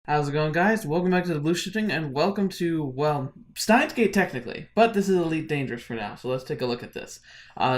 How's it going, guys? Welcome back to the TheBlueShifting, and welcome to, well, Steins Gate technically, but this is Elite Dangerous for now, so let's take a look at this.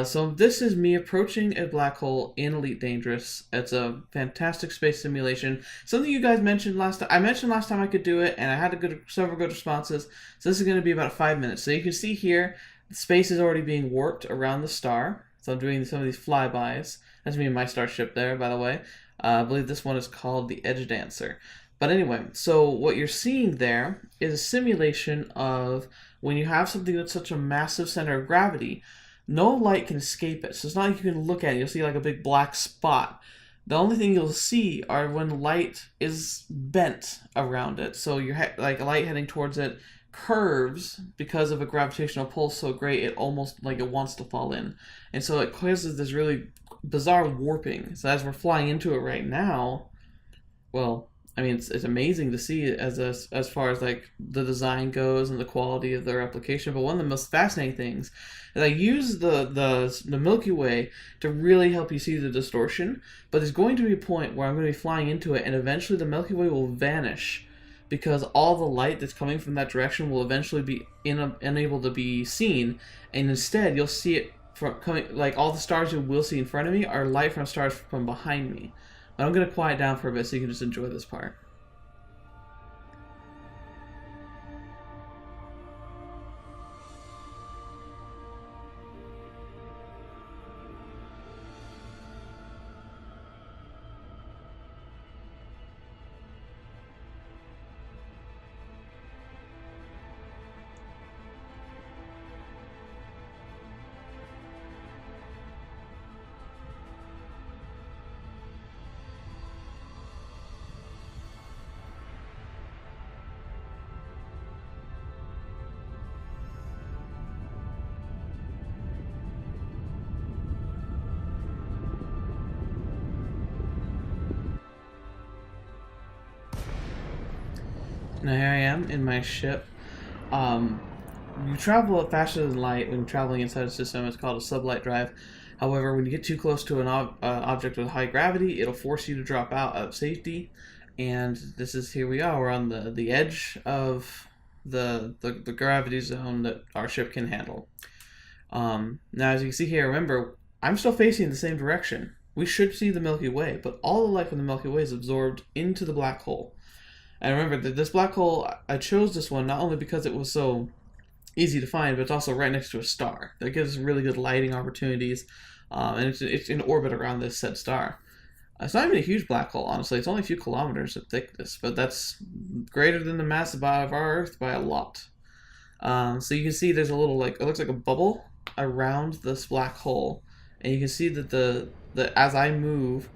So this is me approaching a black hole in Elite Dangerous. It's a fantastic space simulation. Something you guys mentioned last time. I mentioned last time I could do it, and I had several good responses, so this is going to be about 5 minutes. So you can see here, the space is already being warped around the star, so I'm doing some of these flybys. That's me and my starship there, by the way. I believe this one is called the Edge Dancer. But anyway, so what you're seeing there is a simulation of when you have something that's such a massive center of gravity, no light can escape it. So it's not like you can look at it, you'll see like a big black spot. The only thing you'll see are when light is bent around it. So you're like light heading towards it curves because of a gravitational pull so great it almost like it wants to fall in. And so it causes this really bizarre warping. So as we're flying into it right now, well, I mean, it's amazing to see as far as like the design goes and the quality of their application. But one of the most fascinating things is I use the Milky Way to really help you see the distortion. But there's going to be a point where I'm going to be flying into it, and eventually the Milky Way will vanish because all the light that's coming from that direction will eventually be unable to be seen, and instead you'll see it from coming. Like all the stars you will see in front of me are light from stars from behind me. But I'm going to quiet down for a bit so you can just enjoy this part. Now here I am in my ship. You travel faster than light when traveling inside a system. It's called a sublight drive. However, when you get too close to an object with high gravity, it'll force you to drop out of safety. And this is, here we are. We're on the edge of the gravity zone that our ship can handle. Now, as you can see here, remember, I'm still facing the same direction. We should see the Milky Way, but all the light from the Milky Way is absorbed into the black hole. And remember that this black hole, I chose this one not only because it was so easy to find, but it's also right next to a star. That gives really good lighting opportunities, and it's in orbit around this said star. It's not even a huge black hole, honestly. It's only a few kilometers of thickness, but that's greater than the mass of our Earth by a lot. So you can see there's a little, like, it looks like a bubble around this black hole, and you can see that the as I move,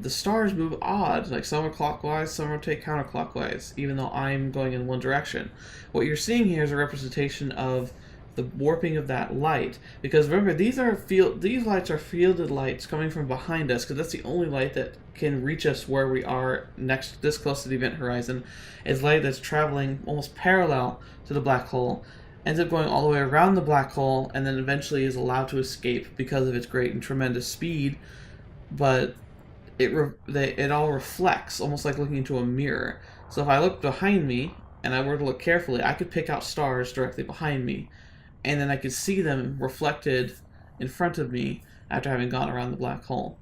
the stars move odd, like some are clockwise, some rotate counterclockwise, even though I'm going in one direction. What you're seeing here is a representation of the warping of that light, because remember, these lights are fielded lights coming from behind us, because that's the only light that can reach us where we are this close to the event horizon. Is light that's traveling almost parallel to the black hole, ends up going all the way around the black hole, and then eventually is allowed to escape because of its great and tremendous speed, but it all reflects, almost like looking into a mirror. So if I look behind me, and I were to look carefully, I could pick out stars directly behind me, and then I could see them reflected in front of me after having gone around the black hole.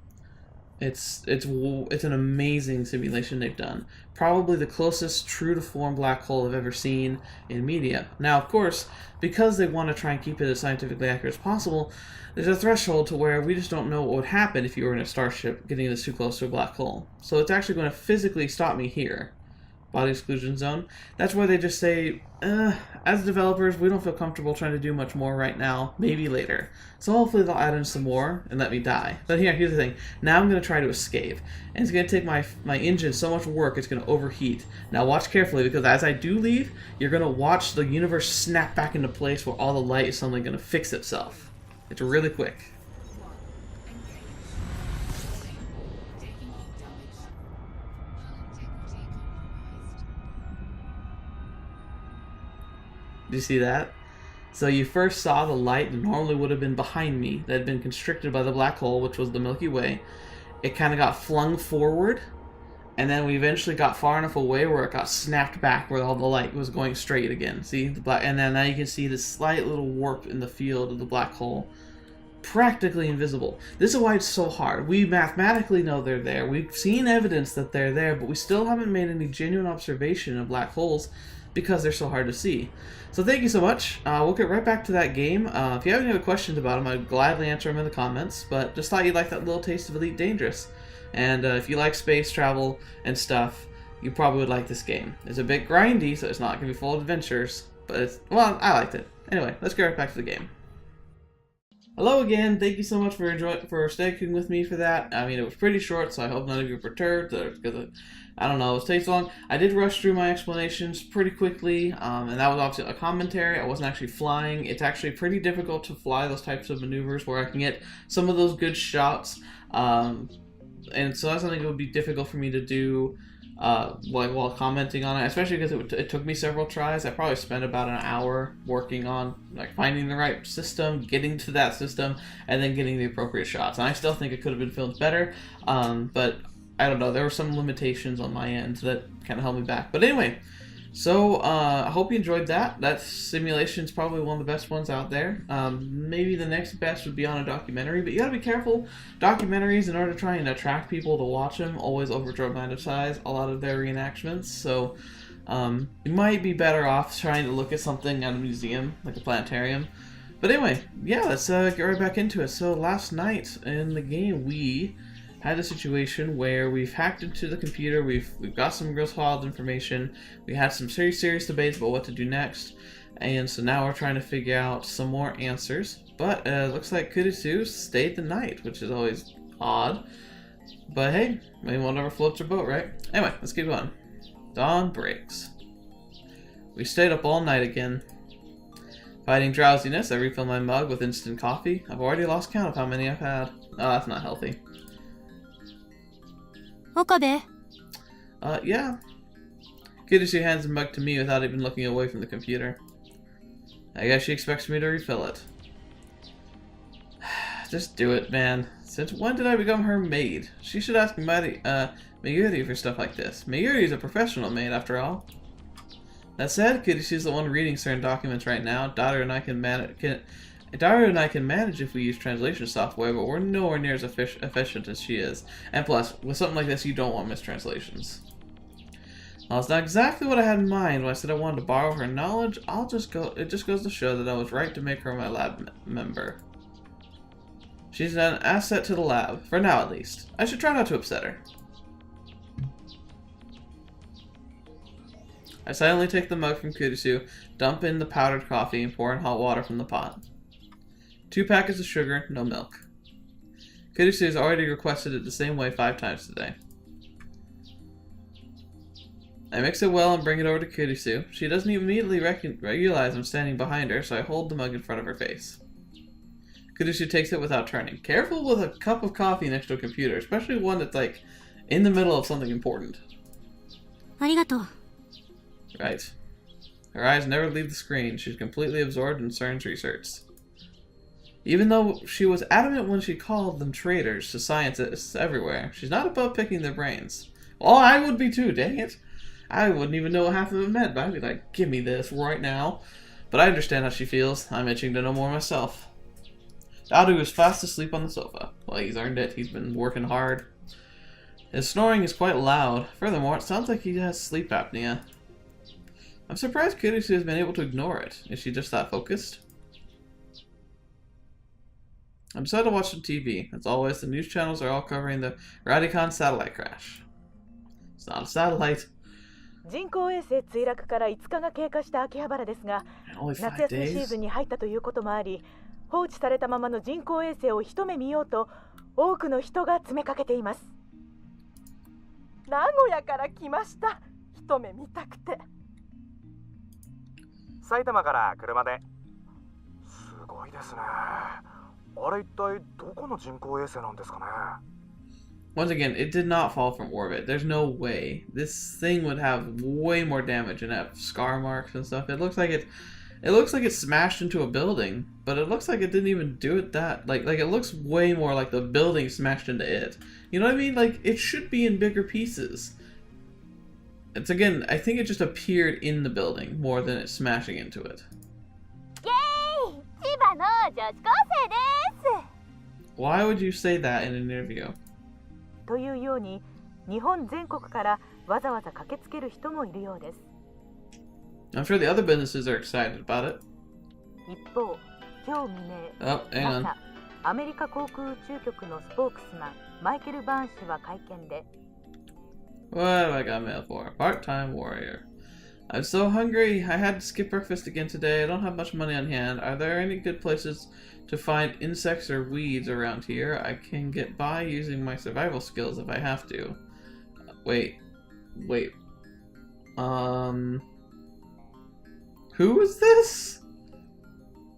It's an amazing simulation they've done. Probably the closest true to form black hole I've ever seen in media. Now, of course, because they want to try and keep it as scientifically accurate as possible, there's a threshold to where we just don't know what would happen if you were in a starship getting this too close to a black hole. So it's actually going to physically stop me here. Body exclusion zone. That's why they just say, as developers, we don't feel comfortable trying to do much more right now. Maybe later. So hopefully they'll add in some more and let me die. But here's the thing. Now I'm going to try to escape. And it's going to take my engine so much work, it's going to overheat. Now watch carefully, because as I do leave, you're going to watch the universe snap back into place where all the light is suddenly going to fix itself. It's really quick. Do you see that? So you first saw the light that normally would have been behind me, that had been constricted by the black hole, which was the Milky Way. It kind of got flung forward, And then we eventually got far enough away where it got snapped back where all the light was going straight again. See? The black, and then now you can see this slight little warp in the field of the black hole. Practically invisible. This is why it's so hard. We mathematically know they're there. We've seen evidence that they're there, but we still haven't made any genuine observation of black holes because they're so hard to see. So thank you so much. We'll get right back to that game. If you have any other questions about them, I'd gladly answer them in the comments, but just thought you'd like that little taste of Elite Dangerous. And if you like space travel and stuff, you probably would like this game. It's a bit grindy, so it's not going to be full of adventures, but it's, well, I liked it. Anyway, let's get right back to the game. Hello again, thank you so much for sticking with me for that. I mean, it was pretty short, so I hope none of you were perturbed, because I don't know, it takes long. I did rush through my explanations pretty quickly, and that was obviously a commentary. I wasn't actually flying. It's actually pretty difficult to fly those types of maneuvers where I can get some of those good shots, and so that's something that would be difficult for me to do while commenting on it, especially because it took me several tries. I probably spent about an hour working on like finding the right system, getting to that system, and then getting the appropriate shots. And I still think it could have been filmed better, but I don't know, there were some limitations on my end that kind of held me back. But anyway, so I hope you enjoyed that. That simulation is probably one of the best ones out there. Maybe the next best would be on a documentary, but you gotta be careful. Documentaries, in order to try and attract people to watch them, always over-dramatize a lot of their reenactments. So you might be better off trying to look at something at a museum, like a planetarium. But anyway, yeah, let's get right back into it. So last night in the game, we had a situation where we've hacked into the computer, we've got some real solid information, we had some serious debates about what to do next, and so now we're trying to figure out some more answers. But looks like Kurisu stayed the night, which is always odd. But hey, maybe we'll never float your boat, right? Anyway, let's keep going. Dawn breaks. We stayed up all night again. Fighting drowsiness, I refill my mug with instant coffee. I've already lost count of how many I've had. Oh, that's not healthy. Okabe. Yeah. Kurisu hands the mug to me without even looking away from the computer. I guess she expects me to refill it. Just do it, man. Since when did I become her maid? She should ask Mayuri for stuff like this. Mayuri is a professional maid, after all. That said, Kurisu's the one reading certain documents right now. Daru and I can manage if we use translation software, but we're nowhere near as efficient as she is. And plus, with something like this, you don't want mistranslations. Well, it's not exactly what I had in mind when I said I wanted to borrow her knowledge. It just goes to show that I was right to make her my lab member. She's an asset to the lab, for now at least. I should try not to upset her. I silently take the mug from Kurisu, dump in the powdered coffee, and pour in hot water from the pot. 2 packets of sugar, no milk. Kurisu has already requested it the same way 5 times today. I mix it well and bring it over to Kurisu. She doesn't immediately realize I'm standing behind her, so I hold the mug in front of her face. Kurisu takes it without turning. Careful with a cup of coffee next to a computer, especially one that's like in the middle of something important. Arigato. Right. Her eyes never leave the screen. She's completely absorbed in CERN's research. Even though she was adamant when she called them traitors to scientists everywhere, she's not above picking their brains. Well, I would be too, dang it. I wouldn't even know what half of it meant, but I'd be like, give me this right now. But I understand how she feels. I'm itching to know more myself. Daru is fast asleep on the sofa. Well, he's earned it. He's been working hard. His snoring is quite loud. Furthermore, it sounds like he has sleep apnea. I'm surprised Kurisu has been able to ignore it. Is she just that focused? I decided to watch some TV. As always, the news channels are all covering the Radicon satellite crash. It's not a satellite. 人工衛星墜落から5日が経過した秋葉原ですが、夏休みシーズンに入ったということもあり、放置されたままの人工衛星を一目見ようと多くの人が詰めかけています。名古屋から来ました。一目見たくて。埼玉から車で。すごいですね。あれ一体どこの人工衛星なんですかね。Once again, it did not fall from orbit. There's no way. This thing would have way more damage and have scar marks and stuff. It looks like it smashed into a building, but it looks like it didn't even do it that like it looks way more like the building smashed into it. You know what I mean? Like it should be in bigger pieces. It's again, I think it just appeared in the building more than it smashing into it. イエーイ千葉の女子高生です Why would you say that in an interview? というように日本全国からわざわざ駆けつける人もいるようです。 I'm sure the other businesses are excited about it. 一方、今日未明、 Oh, hang on. NASA アメリカ航空宇宙局のスポークスマンマイケル・バーン氏は会見で What have I got mail for? Part-time warrior. I'm so hungry. I had to skip breakfast again today. I don't have much money on hand. Are there any good places to find insects or weeds around here? I can get by using my survival skills if I have to. Wait. Who is this?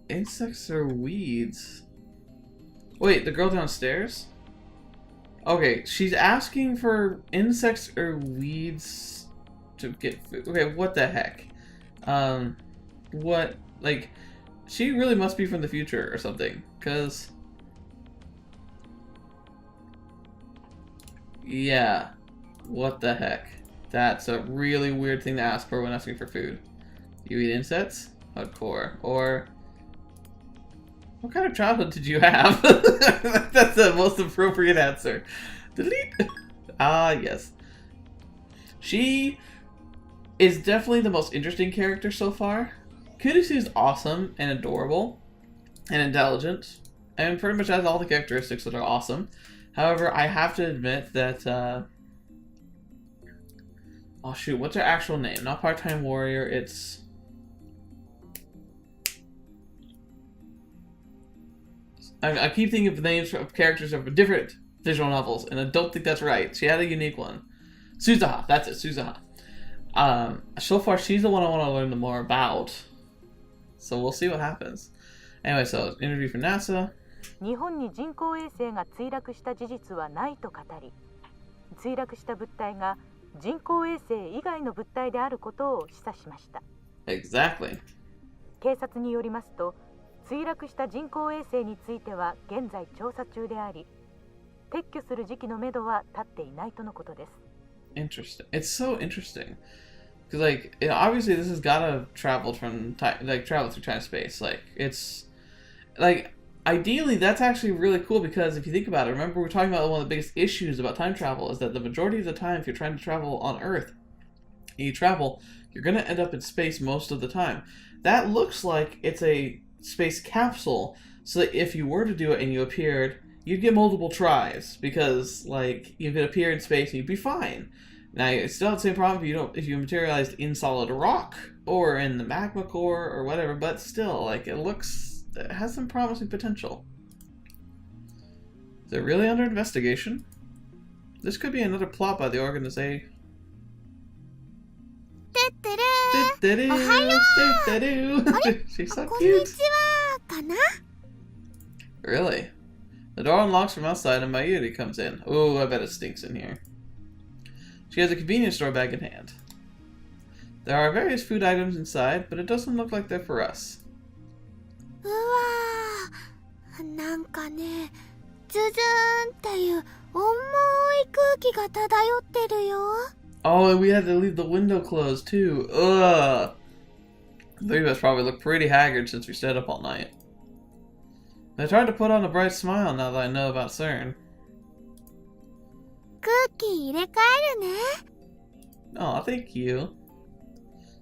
Insects or weeds? Wait, the girl downstairs? Okay, she's asking for insects or weeds to get food. Okay, what the heck? What, like, she really must be from the future or something, cause, yeah, what the heck? That's a really weird thing to ask for when asking for food. You eat insects? Hardcore. Or, what kind of childhood did you have? That's the most appropriate answer. Delete. Ah, yes. She is definitely the most interesting character so far. Kudusu is awesome and adorable and intelligent and pretty much has all the characteristics that are awesome. However, I have to admit that, oh shoot, what's her actual name? Not Part-Time Warrior, it's... I keep thinking of names of characters of different visual novels, and I don't think that's right. She had a unique one. Suzuha, that's it, Suzuha. So far, she's the one I want to learn more about. So we'll see what happens. Anyway, so interview for NASA. 日本に人工衛星が墜落した事実はないと語り、墜落した物体が人工衛星以外の物体であることを示唆しました。 Exactly. 警察によりますと、墜落した人工衛星については現在調査中であり、撤去する時期のめどは立っていないとのことです。 Interesting. It's so interesting. Because, like, obviously this has gotta travel from travel through time space. Like, it's like ideally that's actually really cool because if you think about it, remember we were talking about one of the biggest issues about time travel is that the majority of the time if you're trying to travel on Earth and you travel, you're gonna end up in space most of the time. That looks like it's a space capsule, so that if you were to do it and you appeared, you'd get multiple tries because like you could appear in space and you'd be fine. Now it's still the same problem if you materialized in solid rock or in the magma core or whatever, but still, like, it has some promising potential. Is it really under investigation? This could be another plot by the organization. She's so cute. Really? The door unlocks from outside and Mayuri comes in. Oh, I bet it stinks in here. She has a convenience store bag in hand. There are various food items inside, but it doesn't look like they're for us. うわーなんかねズズーンっていう重い空気が漂ってるよ Oh, and we had to leave the window closed too. Ugh. The three of us probably look pretty haggard since we stayed up all night. I tried to put on a bright smile now that I know about CERN. 空気入れ替えるね Oh, thank you.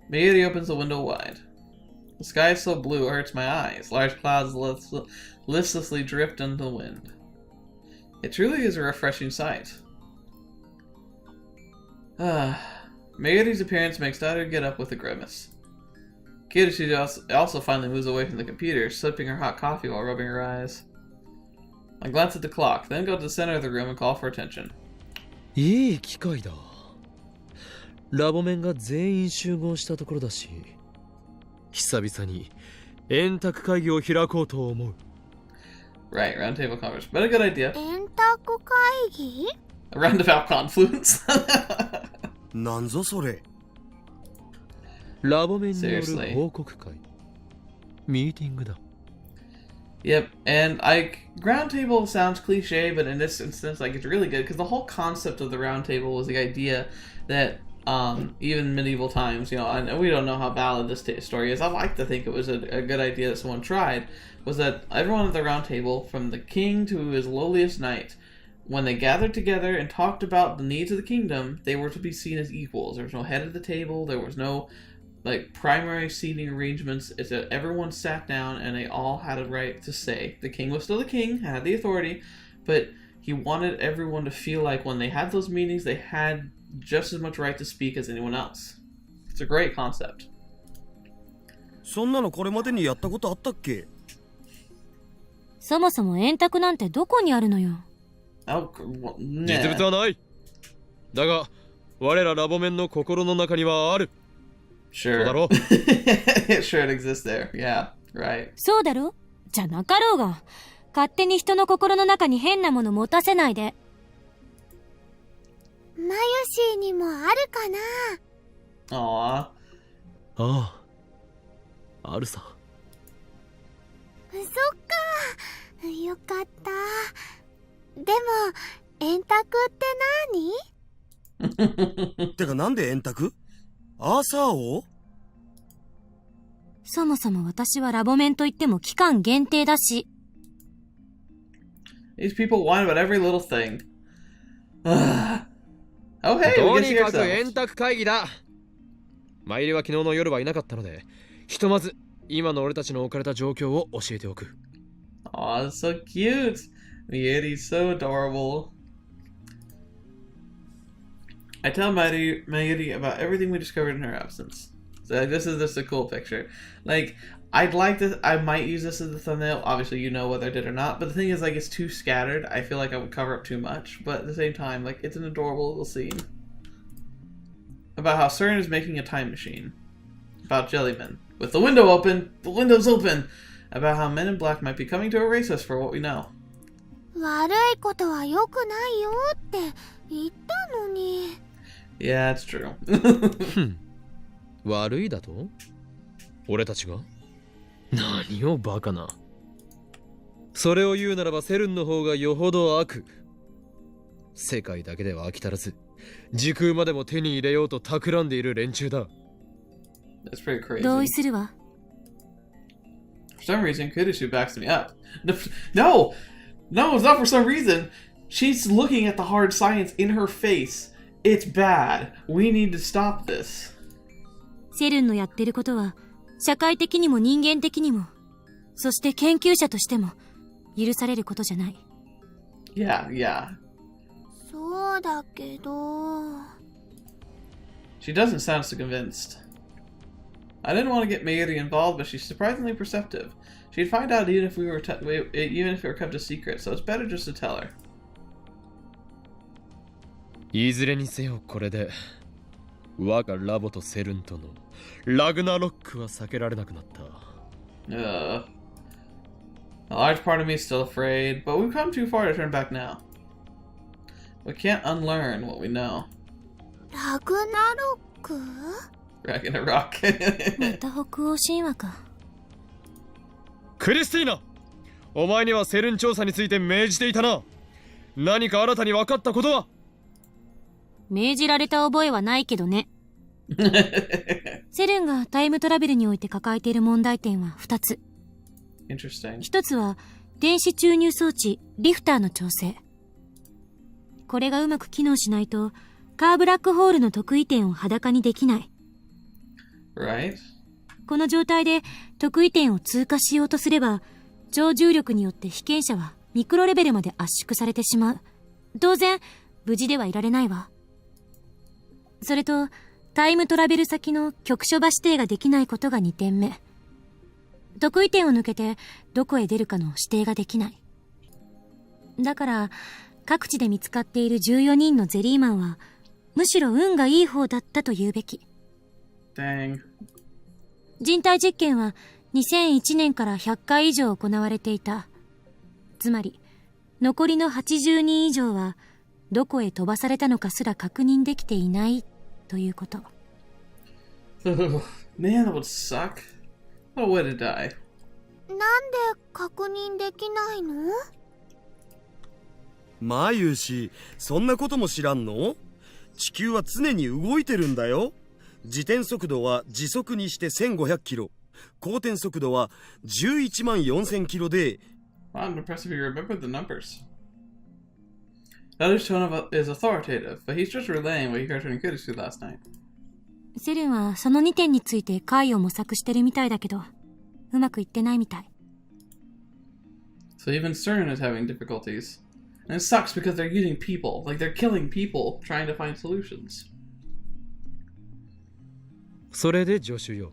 Mayuri opens the window wide. The sky is so blue it hurts my eyes. Large clouds listlessly drift into the wind. It truly is a refreshing sight. Mayuri's appearance makes Daughter get up with a grimace. Kiyoshi also finally moves away from the computer, sipping her hot coffee while rubbing her eyes. I glance at the clock, then go to the center of the room and call for attention. いい機会だ。ラボメンが全員集合したところだし、久々に円卓会議を開こうと思う。Right, roundtable conference. But a good idea. 円卓会議 A roundabout confluence. なんぞそれ。ラボメンによる報告会。ミーティングだ。Yep, and like round table sounds cliche, but in this instance, like it's really good because the whole concept of the round table was the idea that even medieval times, and we don't know how valid this story is. I like to think it was a good idea that someone tried, was that everyone at the round table, from the king to his lowliest knight, when they gathered together and talked about the needs of the kingdom, they were to be seen as equals. There was no head of the table, there was no primary seating arrangements. It's that everyone sat down and they all had a right to say. The king was still the king, had the authority, but he wanted everyone to feel like when they had those meetings, they had just as much right to speak as anyone else. It's a great concept. そんなのこれまでにやったことあったっけ？そもそも円卓なんてどこにあるのよ。実物はない。だが、我らラボメンの心の中にはある。Sure. そうだろう。Sure, it exists there. Yeah, right. そうだろ？じゃなかろうが。勝手に人の心の中に変なもの持たせないで。マユシーにもあるかな？ Aww. ああ、あるさ。そっか。よかった。でも、円卓って何？てかなんで円卓？アーサー王？そもそも私はラボメンといっても期間限定だし。These people whine about every little thing. Oh, hey, と we に get か to く yourself. 円卓会議だ。マイリは昨日の夜はいなかったので、ひとまず今の俺たちの置かれた状況を教えておく。Aw, it's so cute. Mieri's so adorable. I tell Mieri about everything we discovered in her absence. So this is just a cool picture. I might use this as the thumbnail. Obviously, you know whether I did or not. But the thing is, it's too scattered. I feel like I would cover up too much. But at the same time, it's an adorable little scene. About how CERN is making a time machine. About jellymen. With the window open. The window's open. About how men in black might be coming to erase us for what we know. 悪いことは良くないよって言ったのに。Yeah, it's true. 悪いだと？俺たちが？何をバカな。それを言うならばセルンの方がよほど悪。世界だけでは飽き足らず、時空までも手に入れようと企んでいる連中だ。That's pretty crazy. 同意するわ。For some reason, Kudisu backs me up. No! No, it's not for some reason. She's looking at the hard science in her face. It's bad. We need to stop this. セルンのやってることは、社会的にも人間的にも、そして研究者としても、許されることじゃない。Yeah. そうだけど。She doesn't sound so convinced. I didn't want to get Mayuri involved, but she's surprisingly perceptive. She'd find out even if it were kept a secret, so it's better just to tell her. いずれにせよこれで、我がラボとセルンとのラグナロックは避けられなくなった。A large part of me is still afraid, but we've come too far to turn back now. We can't unlearn what we know. ラグナロック？ Ragnarok. また北欧神話か。クリスティーナ、お前にはセルン調査について命じていたな。何か新たに分かったことは？命じられた覚えはないけどね。セルンがタイムトラベルにおいて抱えている問題点は2つ。Interesting. 1つは電子注入装置リフターの調整。これがうまく機能しないとカーブラックホールの特異点を裸にできない。Right. この状態で特異点を通過しようとすれば、超重力によって被験者はミクロレベルまで圧縮されてしまう。当然無事ではいられないわ。それとタイムトラベル先の局所場指定ができないことが2点目。特異点を抜けてどこへ出るかの指定ができない。だから各地で見つかっている14人のゼリーマンはむしろ運がいい方だったと言うべき。Dang. 人体実験は2001年から100回以上行われていた。つまり残りの80人以上はどこへ飛ばされたのかすら確認できていないということ。Man, that would suck. What a way to die. なんで確認できないの？マユシ、そんなことも知らんの？地球は常に動いてるんだよ。自転速度は時速にして1500キロ。公転速度は11万4000キロで。Wow, I'm impressed if you remember the numbers. The other's tone is authoritative, but he's just relaying what he heard from critics last night. セルンはその2点について解を模索してるみたいだけど、うまくいってないみたい。So even CERN is having difficulties. And it sucks because they're using people. Like, they're killing people trying to find solutions. それで助手よ。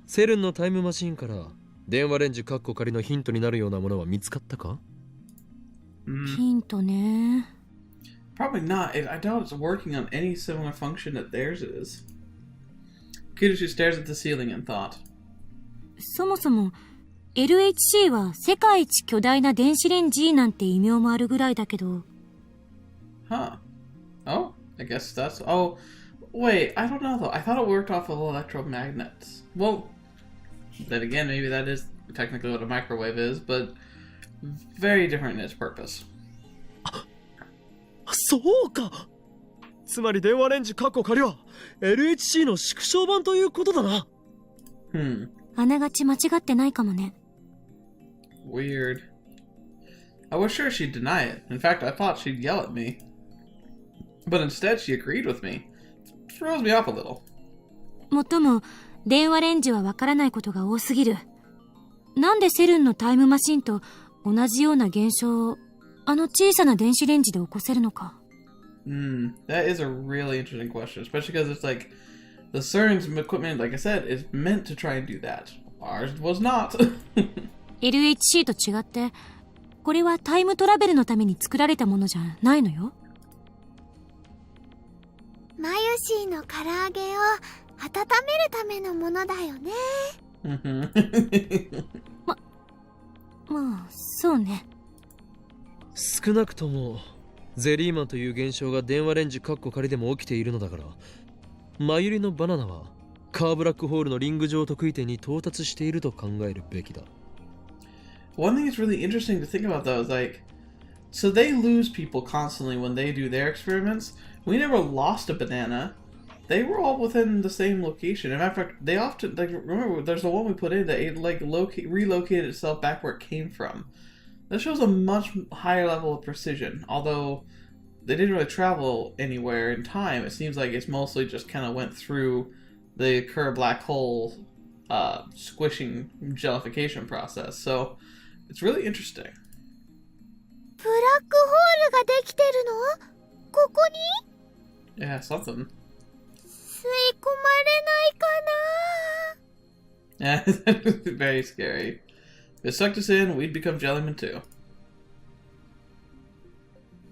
セルンのタイムマシンから電話レンジカッコ仮のヒントになるようなものは見つかったか？ヒントね。Probably not. I doubt it's working on any similar function that theirs is. Kirushi stares at the ceiling in thought. そもそも LHC は世界一巨大な電子レンジなんて異名もあるぐらいだけど。Huh. Oh, I guess that's... Oh, wait, I don't know though. I thought it worked off of electromagnets. Well, then again, maybe that is technically what a microwave is, but very different in its purpose. そうか。つまり電話レンジカッコ仮は LHC の縮小版ということだな。あながち間違ってないかもね。Weird. I was sure she'd deny it. In fact, I thought she'd yell at me. But instead, she agreed with me. It throws me off a little. もっとも、電話レンジはわからないことが多すぎる。なんでセルンのタイムマシンと同じような現象をあの小さな電子レンジで起こせるのか。That is a really interesting question, especially because it's like the CERN's equipment, like I said, is meant to try and do that. Ours was not. LHC と違って、これはタイムトラベルのために作られたものじゃないのよ。マユシーの唐揚げを温めるためのものだよね。まあ、そうね。少なくともゼリーマンという現象が電話レンジカッコ仮でも起きているのだから、マユリのバナナはカーブラックホールのリング上得意点に到達していると考えるべきだ。One thing that's really interesting to think about though is like, so they lose people constantly when they do their experiments. We never lost a banana. They were all within the same location. As a matter of fact, they often, like, remember, there's the one we put in that it, like, relocated itself back where it came from. That shows a much higher level of precision. Although they didn't really travel anywhere in time, it seems like it's mostly just kind of went through the Kerr black hole squishing jellification process. So it's really interesting. ブラックホールができてるの？ここに？ Yeah, something. 吸い込まれないかな？ Yeah, very scary. If it sucked us in, we'd become Jellyman too.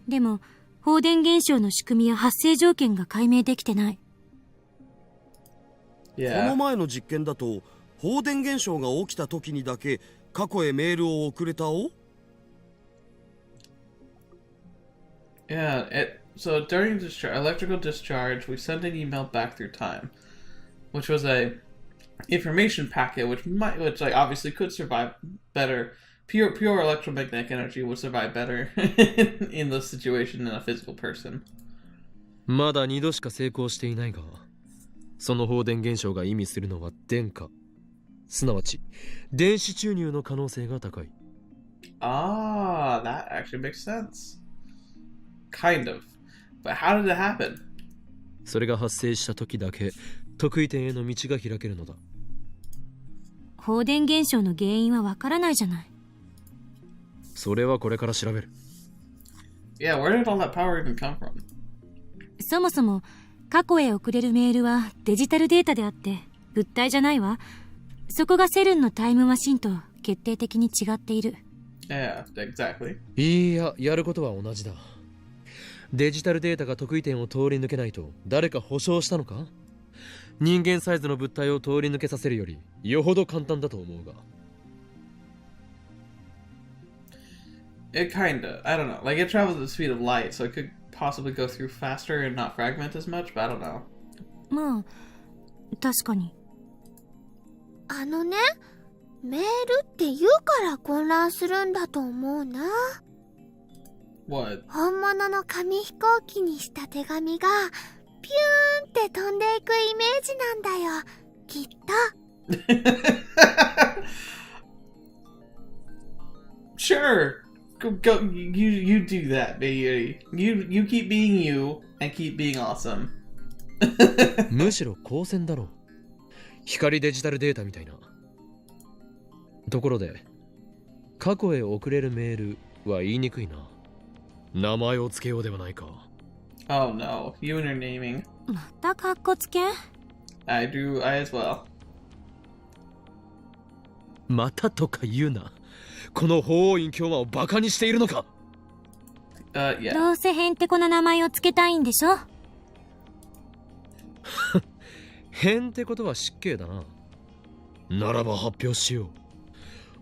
でも、放電現象の仕組みや発生条件が解明できてない。この前の実験だと、放電現象が起きた時にだけ過去へメールを送れたお？ Yeah, so during electrical discharge, we sent an email back through time, which was a information packet, which like obviously could survive better. Pure electromagnetic energy would survive better in this situation than a physical person. まだ2度しか成功していないが、その放電現象が意味するのは電荷、すなわち電子注入の可能性が高い。Ah, that actually makes sense. Kind of. But how did it happen? それが発生した時だけ得意点への道が開けるのだ。放電現象の原因はわからないじゃない。それはこれから調べる。Yeah, where did all that power even come from? そもそも過去へ送れるメールはデジタルデータであって物体じゃないわ。そこがセルンのタイムマシンと決定的に違っている。Yeah, exactly. いや、やることは同じだ。デジタルデータが得意点を通り抜けないと誰か保証したのか？人間サイズの物体を通り抜けさせるよりよほど簡単だと思うが。It kinda. I don't know. Like, it travels at the speed of light, so it could possibly go through faster and not fragment as much, but I don't know. まあ、確かに。あのね、メールって言うから混乱するんだと思うな。What? 本物の紙飛行機にした手紙がピューンって飛んでいくイメージなんだよ、きっと。Sure. Go. You do that, baby. You keep being you and keep being awesome. むしろ光線だろう。光デジタルデータみたいな。ところで、過去へ送れるメールは言いにくいな。名前をつけようではないか。Oh no, you and your naming. またカッコつけ？ I as well. またとか言うな。この法王院教魔をバカにしているのか。Yeah. どうせへんてこな名前をつけたいんでしょ？へんってことは失敬だな。ならば発表しよう。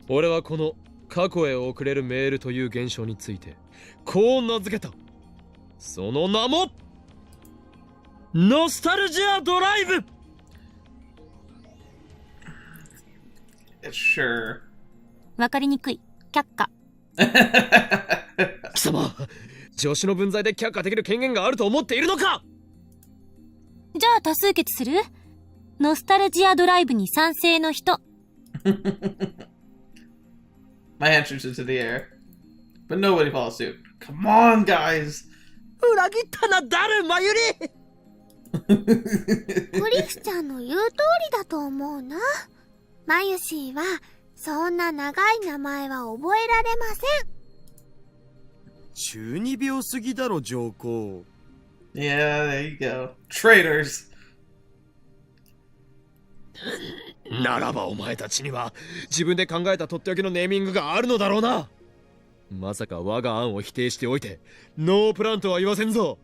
俺はこの過去へ送れるメールという現象についてこう名付けた。その名もノスタルジアドライブ。 Sure. わかりにくい。却下。貴様、助手の分際で却下できる権限があると思っているのか。じゃあ多数決する？ノスタルジアドライブに賛成の人。My hand shoots into the air, but nobody follows suit. Come on, guys. 裏切ったな、誰マユリ。クリスちゃんの言う通りだと思うな。マユシーはそんな長い名前は覚えられません。中二病すぎだろ、上皇。Yeah, there you go. Traitors. ならばお前たちには自分で考えたとっておきのネーミングがあるのだろうな。まさか我が案を否定しておいてノープランとは言わせんぞ。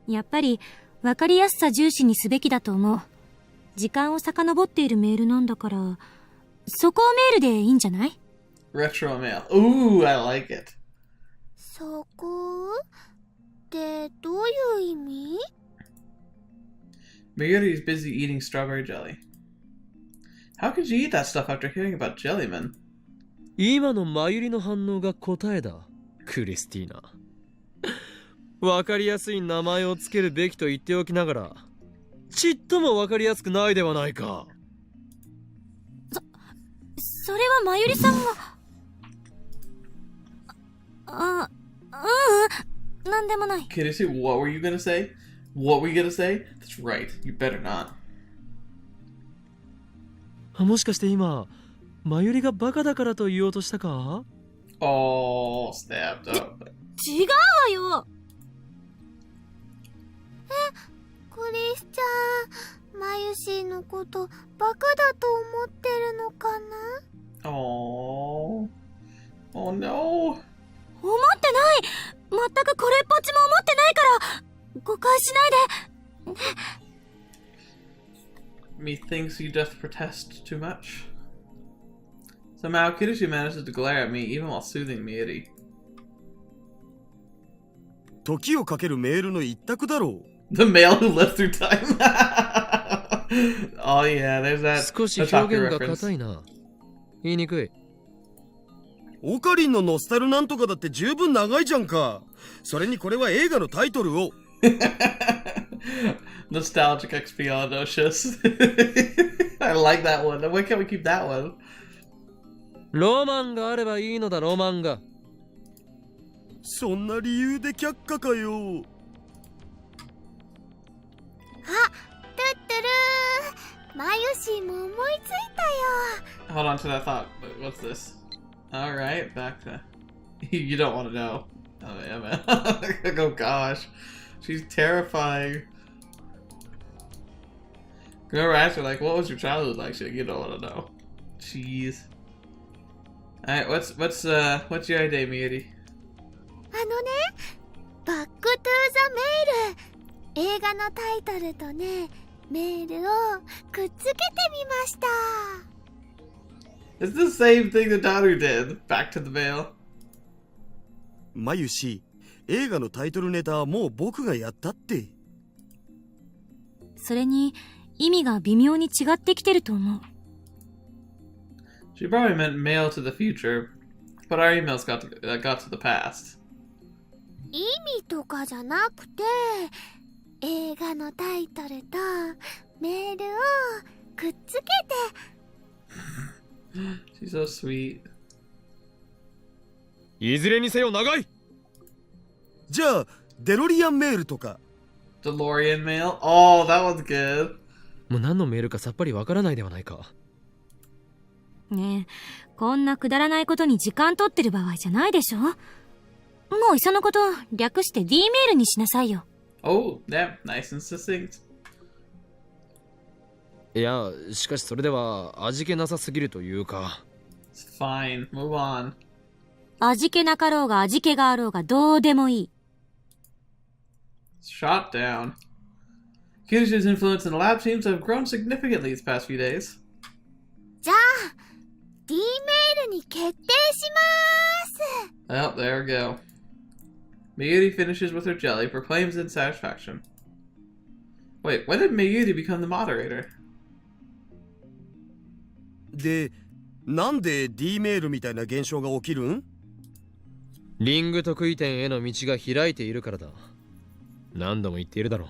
やっぱりわかりやすさ重視にすべきだと思う。時間を遡っているメールなんだから、そこをメールでいいんじゃない？ Retro mail. Ooh, I like it. そこってどういう意味？ Mayuri's busy eating strawberry jelly. How could you eat that stuff after hearing about Jellyman? 今のマユリの反応が答えだ、クリスティーナ。わかりやすい名前をつけるべきと言っておきながら、ちっともわかりやすくないではないか。それはまゆりさんが。なんでもない。Kiddushi, what were you gonna say? What were you gonna say? That's right. You better not. もしかして今、マユリがバカだからと言おうとしたか？ Oh, stabbed up. 違うわよ。クリスちゃん、マユシーのことバカだと思ってるのかな？ Oh. Oh no. 思ってない。全くこれっぽっちも思ってないから、誤解しないで。 Methinks you doth protest too much. Somehow, Kiddushi manages to glare at me even while soothing me, Eddie. 時をかけるメールの一択だろう。The male who lived through time. Oh yeah, there's that. 少し表現が硬いな。言いにくい。オカリンのノスタルなんとかだって十分長いじゃんか。それにこれは映画のタイトルを。Nostalgic expialidocious. I like that one. Why can't we keep that one? ロマンがあればいいのだ、ロマンが。そんな理由で却下かよ。あ、トゥットゥルー。マユシーも思いついたよ。 Hold on to that thought. What's this? Alright, back to... You don't want to know. Oh, yeah, man. Oh, gosh. She's terrifying. Remember, I asked her, like, what was your childhood like? She's like, you don't want to know. Jeez. Alright, what's your idea, Mieri? あのね、バックトゥーザメール。映画のタイトルとね、メールをくっつけてみました。It's the same thing the daughter did. Back to the mail. マユシ、映画のタイトルネタはもう僕がやったって。それに意味が微妙に違ってきてると思う。She probably meant mail to the future, but our emails got to the past. 意味とかじゃなくて、映画のタイトルとメールをくっつけて。She's so sweet. いずれにせよ長い。じゃあデロリアンメールとか。 DeLorean mail? Oh, that one's good. もう何のメールかさっぱりわからないではないか。ねえ、こんなくだらないことに時間取ってる場合じゃないでしょ。もういっそのこと略して D メールにしなさいよ。Oh, yeah, nice and succinct. いや、しかしそれでは味気なさすぎるというか。It's fine. Move on. 味気なかろうが味気があろうがどうでもいい。Shot down. Kyushu's influence in the lab seems to have grown significantly these past few days. じゃあ D メールに決定しまーす。 Oh, there we go. Mayuri finishes with her jelly, proclaims in satisfaction. Wait, when did Mayuri become the moderator? で、なんで D メールみたいな現象が起きるん？リング得意点への道が開いているからだ。何度も言っているだろう。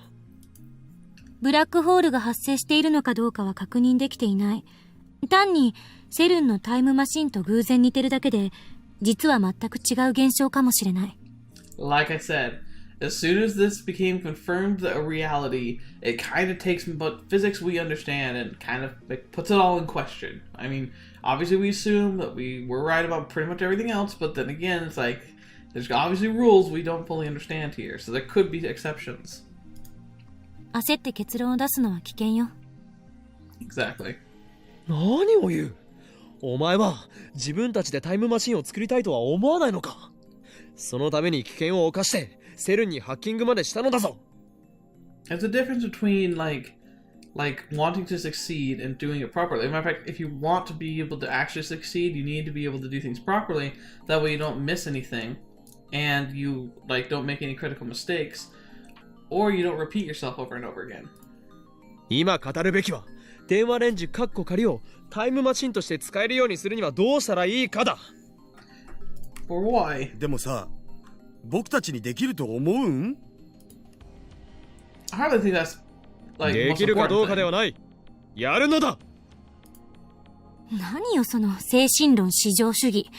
ブラックホールが発生しているのかどうかは確認できていない。単にセルンのタイムマシンと偶然似てるだけで、実は全く違う現象かもしれない。Like I said, as soon as this became confirmed a reality, it kind of takes but physics we understand and kind of like, puts it all in question. I mean, obviously we assume that we were right about pretty much everything else, but then again, it's like there's obviously rules we don't fully understand here, so there could be exceptions. 焦って結論を出すのは危険よ。Exactly. 何を言う。お前は自分たちでタイムマシンを作りたいとは思わないのか。そのために危険を冒してセルンにハッキングまでしたのだぞ。There's a difference between like wanting to succeed and doing it properly. As a matter of fact, if you want to be able to actually succeed, you need to be able to do things properly. That way you don't miss anything, and you like don't make any critical mistakes, or you don't repeat yourself over and over again. 今語るべきは電話レンジカッコ仮をタイムマシンとして使えるようにするにはどうしたらいいかだ。For why? でもさ、僕たちにできると思うん？ I hardly think that's like で the most きるかどう important かで thing. はない。やるのだ。何よその精神論至上主義。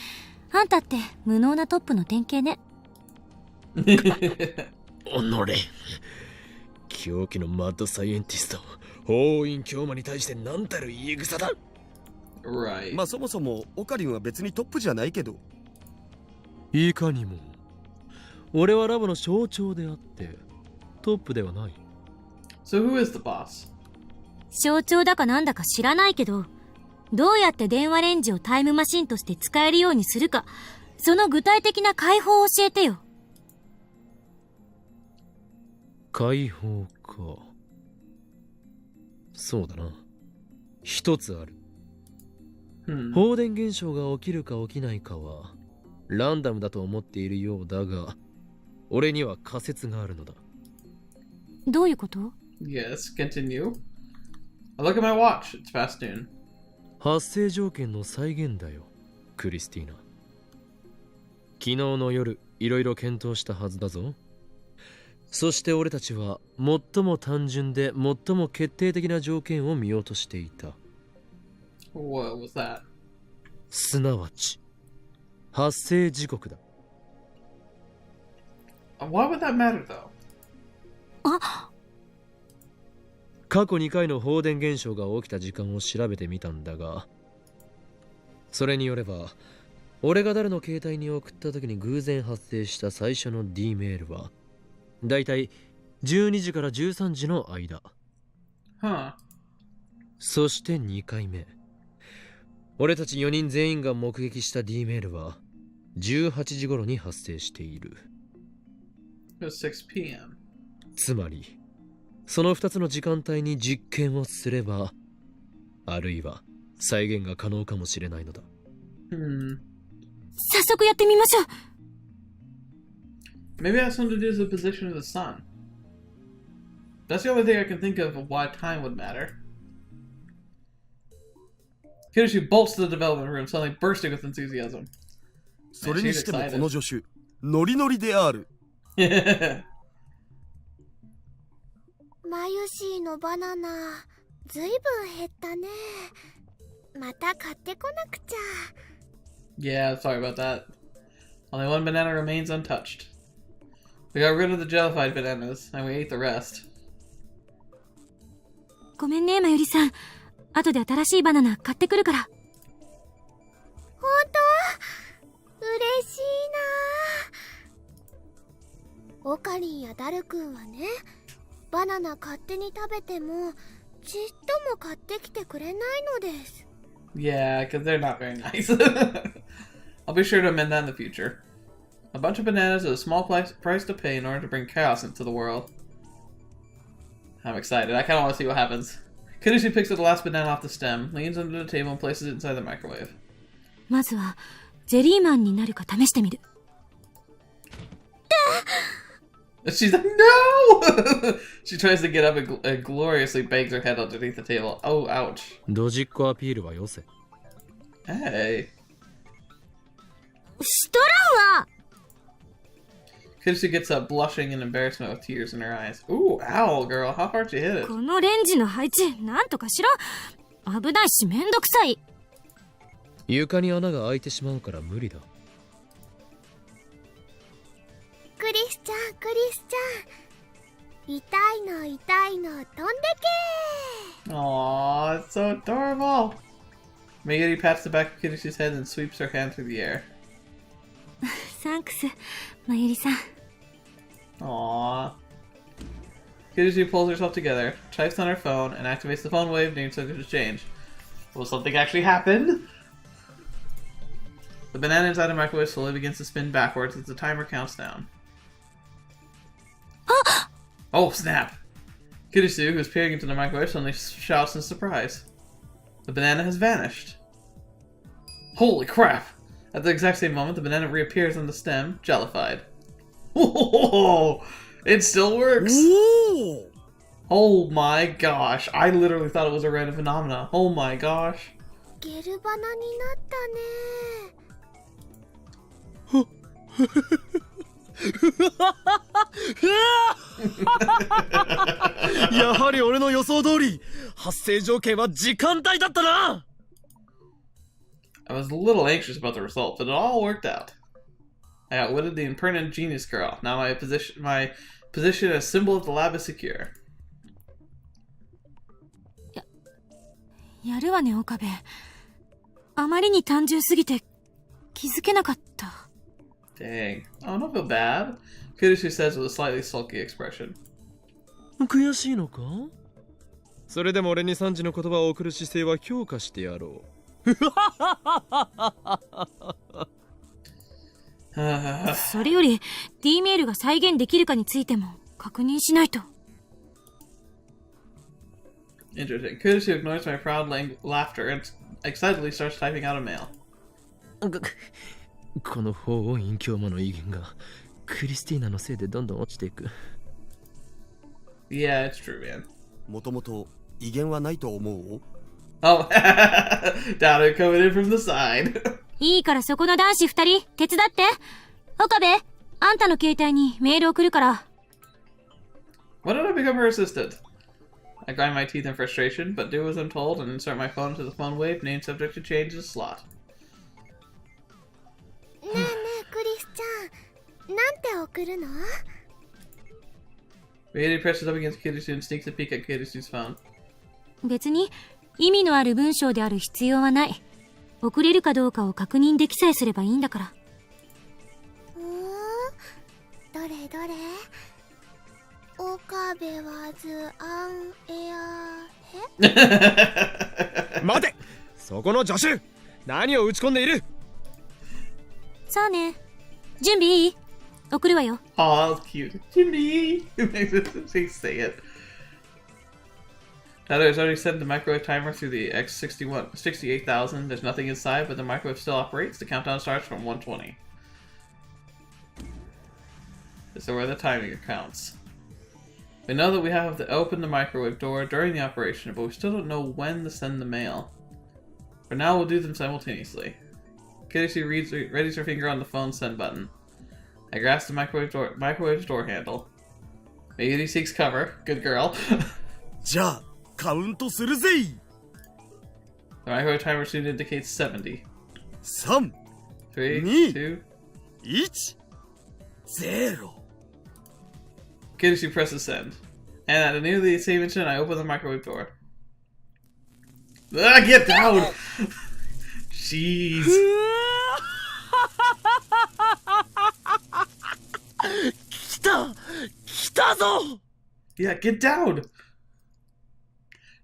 あんたって無能なトップの典型ね。おのれ。狂気のマッドサイエンティスト、法院教魔に対して何たる言い草だ。Right. まあそもそもオカリンは別にトップじゃないけど。いかにも。俺はラボの象徴であってトップではない。 So who is the boss? 象徴だかなんだか知らないけど、どうやって電話レンジをタイムマシンとして使えるようにするか、その具体的な解放を教えてよ。解放か。そうだな。一つある。放電現象が起きるか起きないかはランダムだと思っているようだが、俺には仮説があるのだ。どういうこと？ Yes, continue. I look at my watch. It's past noon. 発生条件の再現だよ、クリスティーナ。昨日の夜いろいろ検討したはずだぞ。そして俺たちは最も単純で最も決定的な条件を見落としていた。What was that? すなわち発生時刻だ。Why would that matter though? 過去2回の放電現象が起きた時間を調べてみたんだが、それによれば俺が誰の携帯に送った時に偶然発生した最初の D メールはだいたい12時から13時の間。Huh. そして2回目、俺たち4人全員が目撃した D メールは18時頃に発生している。It was 6 p.m. つまりその2つの時間帯に実験をすれば、あるいは再現が可能かもしれないのだ。早速やってみましょう。Maybe it has something to do with the position of the sun. That's the only thing I can think of why time would matter. Kiyoshi bolts to the development room, suddenly bursting with enthusiasm. それにしてもこの助手ノリノリである。マユシーのバナナずいぶん減ったね。また買ってこなくちゃ。 Yeah, sorry about that. Only one banana remains untouched. We got rid of the jellified bananas, and we ate the rest. ごめんね、まゆりさん。後で新しいバナナ買ってくるから。本当？嬉しいな。オカリンやダルくんはね、バナナ勝手に食べてもちっとも買ってきてくれないのです。 Yeah, because they're not very nice. I'll be sure to amend that in the future. A bunch of bananas is a small price to pay in order to bring chaos into the world. I'm excited. I kind of want to see what happens. Kidishi picks up the last banana off the stem, leans under the table, and places it inside the microwave. まずはジェリーマンになるか試してみる。She's like, no! She tries to get up and gloriously bangs her head underneath the table. Oh, ouch. ドジっ子アピールはよせ。 Hey. しとらんわ。 Kidishi gets up, blushing in embarrassment with tears in her eyes. Ooh, ow, girl. How hard you hit it? このレンジの配置なんとかしろ。危ないしめんどくさい。床に穴が開いてしまうから無理だ。クリスちゃん、クリスちゃん、痛いの痛いの飛んでけ。 Aww, it's so adorable. Megiri pats the back of Kidishi's head and sweeps her hand through the air. サンクス、まゆりさん。 Aww. Kidishi pulls herself together, types on her phone, and activates the phone wave needing something to change. Will something actually happen? The banana inside the microwave slowly begins to spin backwards as the timer counts down. Oh, snap! Kidishi, who is peering into the microwave, suddenly shouts in surprise. The banana has vanished. Holy crap! At the exact same moment, the banana reappears on the stem, jellified. Whoa! It still works! Ooh! Oh my gosh, I literally thought it was a random phenomena. Oh my gosh. ゲルバナになったね。やはり俺の予想通り、発生条件は時間帯だったな。 I was a little anxious about the result, but it all worked out. I outwitted the impertinent genius girl. Now my position as symbol of the lab is secure. やるわね、岡部。あまりに単純すぎて気づけなかった。 Dang. Oh, don't feel bad. Kidishi says with a slightly sulky expression. 悔しいのか？それでも俺に3時の言葉を送る姿勢は評価してやろう。それより D メールが再現できるかについても確認しないと。 Interesting. Kidishi ignores my proud laughter and excitedly starts typing out a mail. この法音隠居魔の威厳がクリスティーナのせいでどんどん落ちていく。 Yeah, it's true, man. もともと威厳はないと思う。 Oh, Downer coming in from the side. いいからそこの男子2人手伝って。岡部、あんたの携帯にメール送るから。 Why don't I become her assistant? I grind my teeth in frustration, but do as I'm told and insert my phone into the phone wave, name subject to change as slot. ねえねえクリスちゃん、なんて送るの？ Rayleigh presses up against Kidishi and sneaks a peek at Kidishi's phone. 別に意味のある文章である必要はない。送れるかどうかを確認できさえすればいいんだから。どれどれ？岡部はずアンエアへ？待て！そこの助手！何を打ち込んでいる？さあね。準備いい？送るわよ。 Aw, that's cute. Jimmy! It makes it say it. Tyler has already set the microwave timer through the X68,000. There's nothing inside, but the microwave still operates. The countdown starts from 120. This is where the timing counts. We know that we have to open the microwave door during the operation, but we still don't know when to send the mail. For now, we'll do them simultaneously. Kidishi readies her finger on the phone send button. I grasped the microwave door handle. Megumi seeks cover. Good girl. じゃあカウントするぜ。 The microwave timer soon indicates 70. 3、 3, 2, 2. 1、0。 Kidoshi presses send. And at nearly the same instant, I open the microwave door. Ah, get down! Jeez. 来たぞ。 Yeah, get down!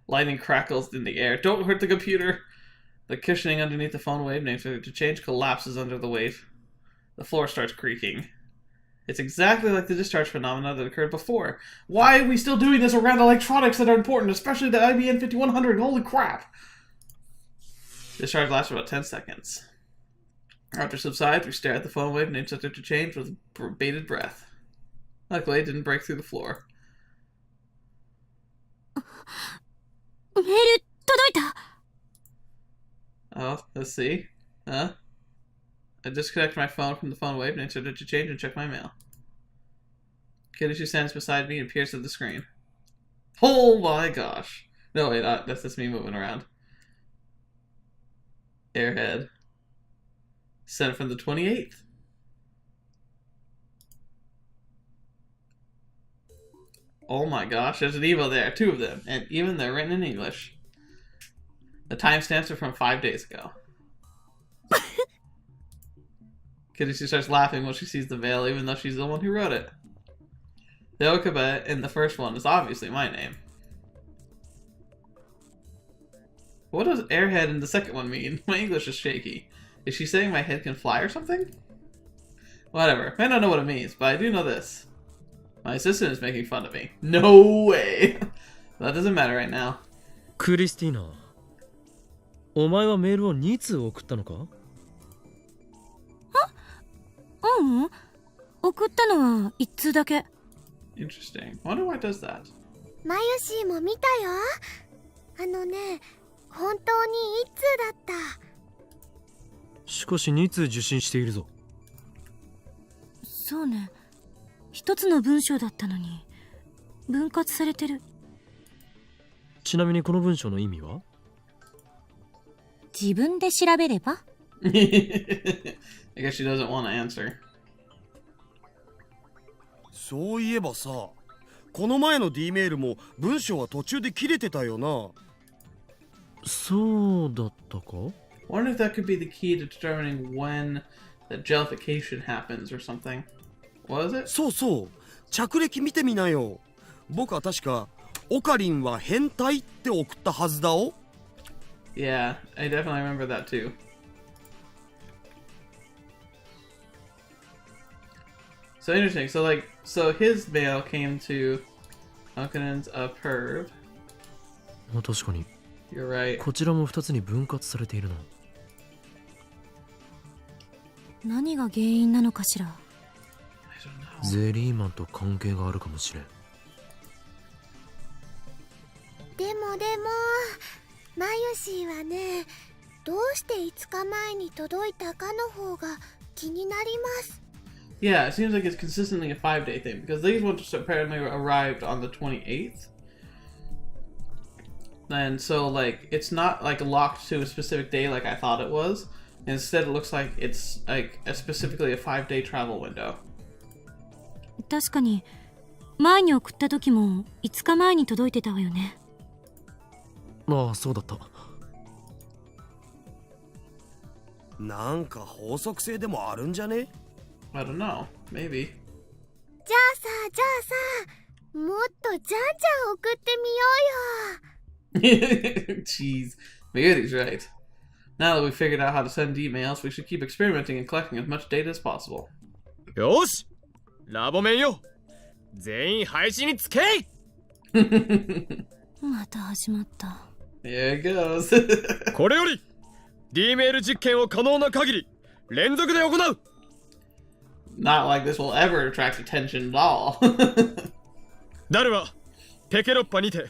Lightning crackles in the air. Don't hurt the computer! The cushioning underneath the phone wavenames to change collapses under the weight. The floor starts creaking. It's exactly like the discharge phenomena that occurred before. Why are we still doing this around electronics that are important, especially the IBM 5100? Holy crap! Discharge lasts about 10 seconds. After subsides, we stare at the phone wavenames that start to change with bated breath. Luckily, it didn't break through the floor. メール届いた。 Oh, let's see. Huh? I disconnect my phone from the phone wave and insert it to change and check my mail. Kidoshi stands beside me and peers at the screen. Oh my gosh. No, wait, that's just me moving around. Airhead. Sent from the 28th. Oh my gosh, there's an email there, 2 of them, and even they're written in English. The timestamps are from 5 days ago. Kidoshi starts laughing when she sees the mail, even though she's the one who wrote it. The Okabe in the first one is obviously my name. What does airhead in the second one mean? My English is shaky. Is she saying my head can fly or something? Whatever. I don't know what it means, but I do know this. My assistant is making fun of me. No way! That doesn't matter right now. クリスティーナ、お前はメールを2通送ったのか？ううん。送ったのは1通だけ。Interesting. Wonder why it does that. マユシーも見たよ。あのね、本当に1通だった。しかし2通受信しているぞ。そうね。一つの文章だったのに分割されてる。ちなみにこの文章の意味は？自分で調べれば。I guess she doesn't want to answer. そういえばさ、この前の D メールも文章は途中で切れてたよな。そうだったか？ Wonder if that could be the key to determining when the jellification happens or something. Was it? そうそう、着歴見てみなよ。僕は確かオカリンは変態って送ったはずだお。 Yeah, I definitely remember that too. So interesting. So his mail came to Unkanen's perv. 確かに。 You're right. こちらも2つに分割されているな。何が原因なのかしら。ゼリーマンと関係があるかもしれん。でもマユシーはね、どうして5日前に届いたかの方が気になります。 Yeah, it seems like it's consistently a 5-day thing because these ones apparently arrived on the 28th. And so like it's not like locked to a specific day like I thought it was. Instead, it looks like it's like specifically a 5-day travel window. 確かに前に送った時も5日前に届いてたわよね。ああ、そうだった。なんか法則性でもあるんじゃね？ I don't know. Maybe. じゃあさ、もっとじゃんじゃん送ってみようよ。 Jeez. Megady's right. Now that we've figured out how to send emails, we should keep experimenting and collecting as much data as possible. よし、ラボメンよ、全員配信につけい。また始まった。There it goes. これより D メール実験を可能な限り連続で行う。Not like this will ever attract attention at all. ダルはペケロッパにて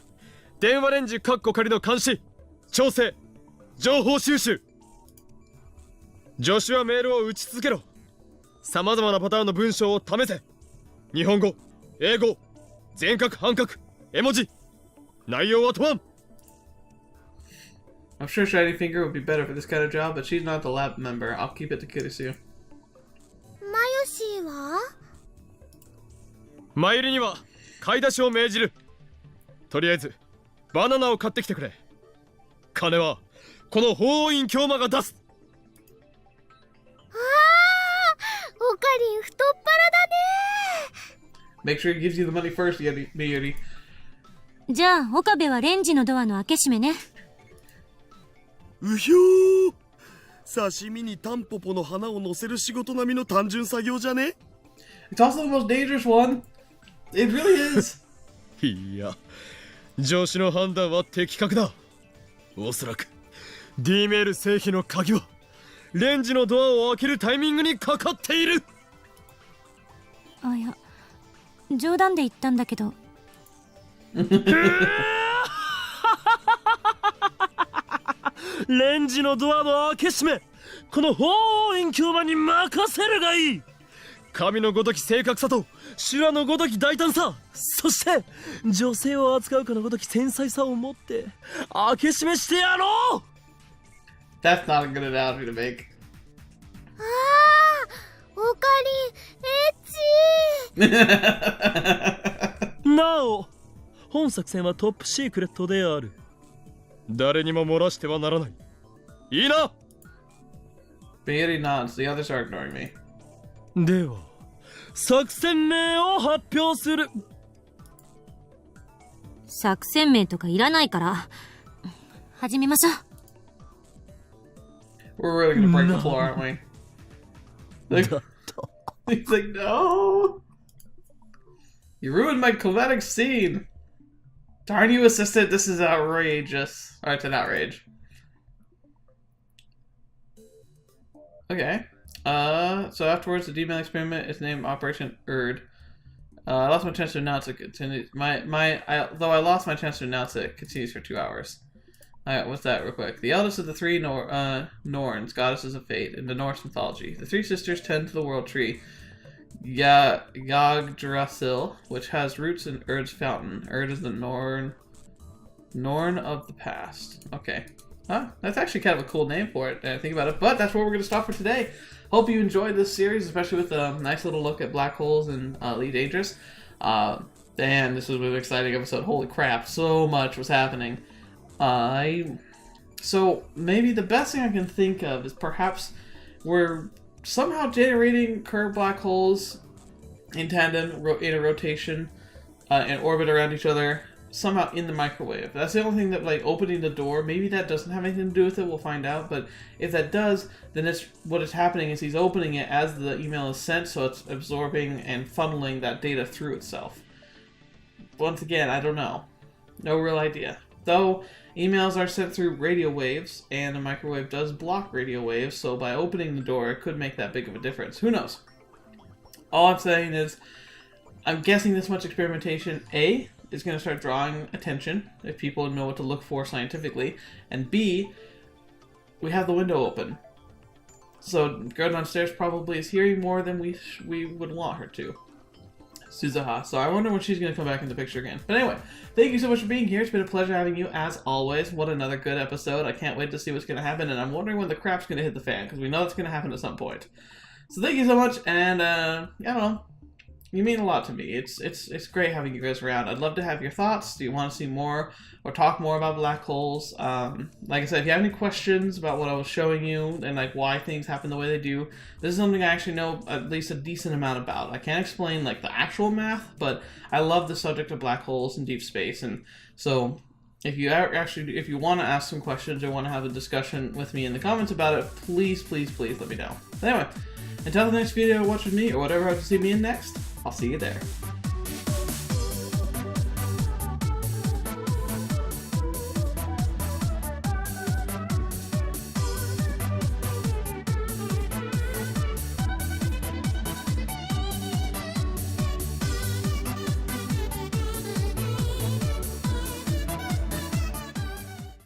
電話レンジカッコ仮の監視、調整、情報収集。助手はメールを打ち続けろ。様々なパターンの文章を試せ。日本語、英語、全角半角、絵文字。内容は問わん。 I'm sure Shiny Finger would be better for this kind of job, but she's not the lab member. I'll keep it to Kirisu. マヨシーは？マユリには買い出しを命じる。とりあえずバナナを買ってきてくれ。金はこの法院教魔が出す。ああ、オカリン太っ腹だね。 Make sure he gives you the money first, Miyuri. じゃあ岡部はレンジのドアの開け閉めね。うひょー、刺身にタンポポの花を乗せる仕事並みの単純作業じゃね？ It's also the most dangerous one. It really is. いや、上司の判断は的確だ。おそらく D メール成否の鍵はレンジのドアを開けるタイミングにかかっている。あ、いや冗談で言ったんだけど。レンジのドアの開け閉め、この法院教魔に任せるがいい。神のごとき正確さと修羅のごとき大胆さ、そして女性を扱うかのごとき繊細さを持って開け閉めしてやろう。 That's not a good analogy to make. ああ、オカリンエッチ。なお、本作戦はトップシークレットである。誰にも漏らしてはならない。いいな。 Miyuri nods. The others are ignoring me. では作戦名を発表する。作戦名とかいらないから始めましょう。 We're really gonna break the floor, aren't we? He's like, no! You ruined my comedic scene! Darn you, assistant, this is outrageous. Alright, it's an outrage. Okay. So afterwards, the D-mail experiment is named Operation Erd. I lost my chance to announce it. Though I lost my chance to announce it, continues for 2 hours. Alright, what's that real quick? The eldest of the three Norns, goddesses of fate, in the Norse mythology. The three sisters tend to the world tree, Yggdrasil, which has roots in Erd's fountain. Erd is the Norn of the past. Okay. Huh? That's actually kind of a cool name for it, I think about it. But that's where we're going to stop for today. Hope you enjoyed this series, especially with a nice little look at black holes and Elite Dangerous. And this was an exciting episode. Holy crap, so much was happening. So maybe the best thing I can think of is perhaps we're somehow generating curved black holes in tandem, in a rotation, in orbit around each other, somehow in the microwave. That's the only thing that, like, opening the door, maybe that doesn't have anything to do with it, we'll find out, but if that does, then what is happening is he's opening it as the email is sent, so it's absorbing and funneling that data through itself. Once again, I don't know. No real idea. Though, emails are sent through radio waves, and a microwave does block radio waves, so by opening the door, it could make that big of a difference. Who knows? All I'm saying is, I'm guessing this much experimentation, A, is going to start drawing attention, if people know what to look for scientifically, and B, we have the window open. So, girl downstairs probably is hearing more than we would want her to. Suzuha. So I wonder when she's going to come back in the picture again. But anyway, thank you so much for being here. It's been a pleasure having you, as always. What another good episode. I can't wait to see what's going to happen, and I'm wondering when the crap's going to hit the fan, because we know it's going to happen at some point. So thank you so much, and, I don't know. You mean a lot to me. It's great having you guys around. I'd love to have your thoughts. Do you want to see more or talk more about black holes? Like I said, if you have any questions about what I was showing you and like why things happen the way they do, this is something I actually know at least a decent amount about. I can't explain like the actual math, but I love the subject of black holes and deep space, and so if you want to ask some questions or want to have a discussion with me in the comments about it, please let me know. But anyway, until the next video, watch with me or whatever I have to see me in next. I'll see you there.